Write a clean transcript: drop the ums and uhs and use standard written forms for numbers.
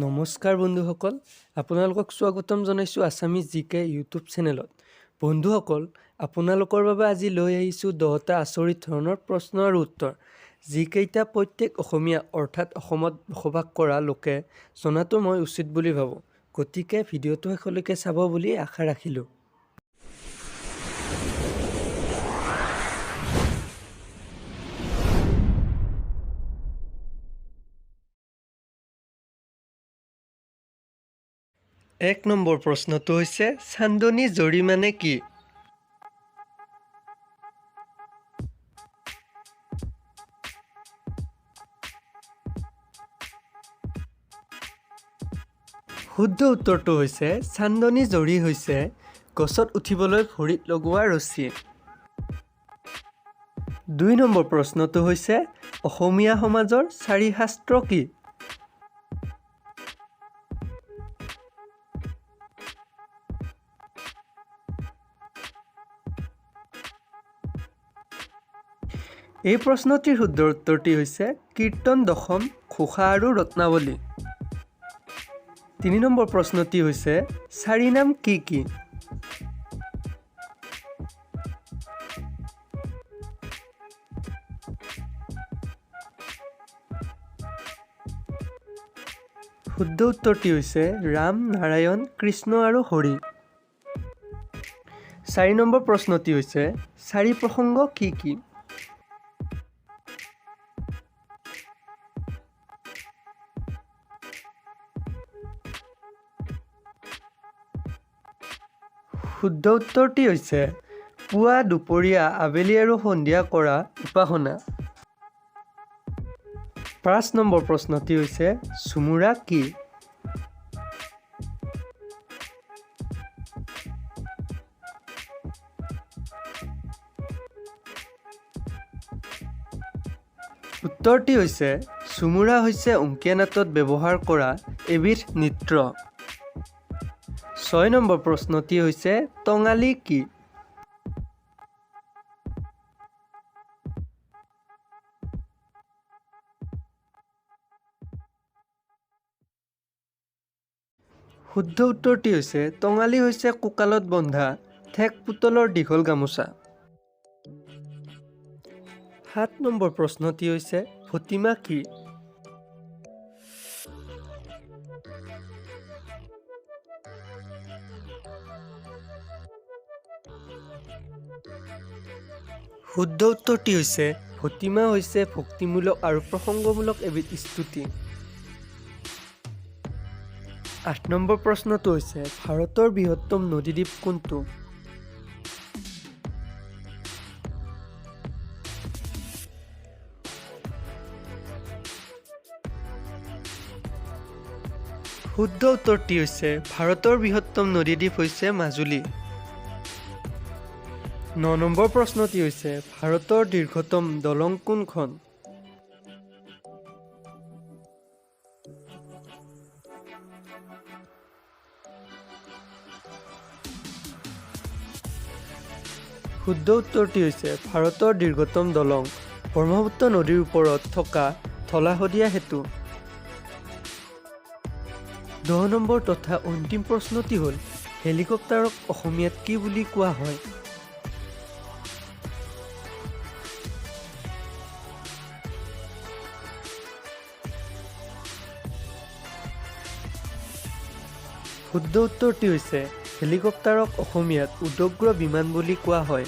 নমস্কাৰ বন্ধুসকল, আপোনালোকক স্বাগতম জনাইছোঁ আছামিজ জিকে ইউটিউব চেনেলত। বন্ধুসকল, আপোনালোকৰ বাবে আজি লৈ আহিছোঁ 10টা আচৰিত ধৰণৰ প্ৰশ্ন আৰু উত্তৰ, যিকেইটা প্ৰত্যেক অসমীয়া অৰ্থাৎ অসমত বসবাস কৰা লোকে জনাটো মই উচিত বুলি ভাবোঁ। গতিকে ভিডিঅ'টো শেষলৈকে চাব বুলি আশা ৰাখিলোঁ। এক নম্বৰ প্ৰশ্নটো হৈছে চান্দনী জৰী মানে কি? শুদ্ধ উত্তৰটো হৈছে চান্দনী জৰী হৈছে গছত উঠিবলৈ ভৰিত লগোৱা ৰছী। 2 নম্বৰ প্ৰশ্নটো হৈছে অসমীয়া সমাজৰ 4 শাস্ত্ৰ কি? এই প্ৰশ্নটিৰ শুদ্ধ উত্তৰটি হৈছে কীৰ্তন দশম, ঘোষা আৰু ৰত্নাৱলী। 3 নম্বৰ প্ৰশ্নটি হৈছে 4 নাম কি কি? শুদ্ধ উত্তৰটি হৈছে ৰাম, নাৰায়ণ, কৃষ্ণ আৰু হৰি। 4 নম্বৰ প্ৰশ্নটি হৈছে 4 প্ৰসংগ কি কি? শুদ্ধ উত্তৰটি হৈছে পুৱা, দুপৰীয়া, আবেলি আৰু সন্ধিয়া কৰা উপাসনা। 5 নম্বৰ প্ৰশ্নটি হৈছে ঝুমুৰা কি? উত্তৰটি হৈছে ঝুমুৰা হৈছে অংকীয়া নাটত ব্যৱহাৰ কৰা এবিধ নৃত্য। 6 নম্বৰ প্ৰশ্নটি হৈছে টঙালি কি? শুদ্ধ উত্তৰটি হৈছে টঙালি হৈছে কঁকালত বন্ধা ঠেক পুতলৰ দীঘল গামোচা। 7 নম্বৰ প্ৰশ্নটি হৈছে ভতিমা কি? শুদ্ধ উত্তৰটি হৈছে ভতিমা হৈছে ভক্তিমূলক আৰু প্ৰসংগমূলক এবিধ স্তুতি। 8 নম্বৰ প্ৰশ্নটো হৈছে ভাৰতৰ বৃহত্তম নদীদ্বীপ কোনটো? শুদ্ধ উত্তৰটি হৈছে ভাৰতৰ বৃহত্তম নদীদ্বীপ হৈছে মাজুলী। 9 নম্বৰ প্ৰশ্নটি হৈছে ভাৰতৰ দীৰ্ঘতম দলং কোনখন? শুদ্ধ উত্তৰটি হৈছে ভাৰতৰ দীৰ্ঘতম দলং ব্ৰহ্মপুত্ৰ নদীৰ ওপৰত থকা ধলাশদিয়া সেতু। 10 নম্বৰ তথা অন্তিম প্ৰশ্নটি হ'ল হেলিকপ্টাৰক অসমীয়াত কি বুলি কোৱা হয়? শুদ্ধ উত্তৰটি হৈছে হেলিকপ্টাৰক অসমীয়াত উদগ্ৰ বিমান বুলি কোৱা হয়।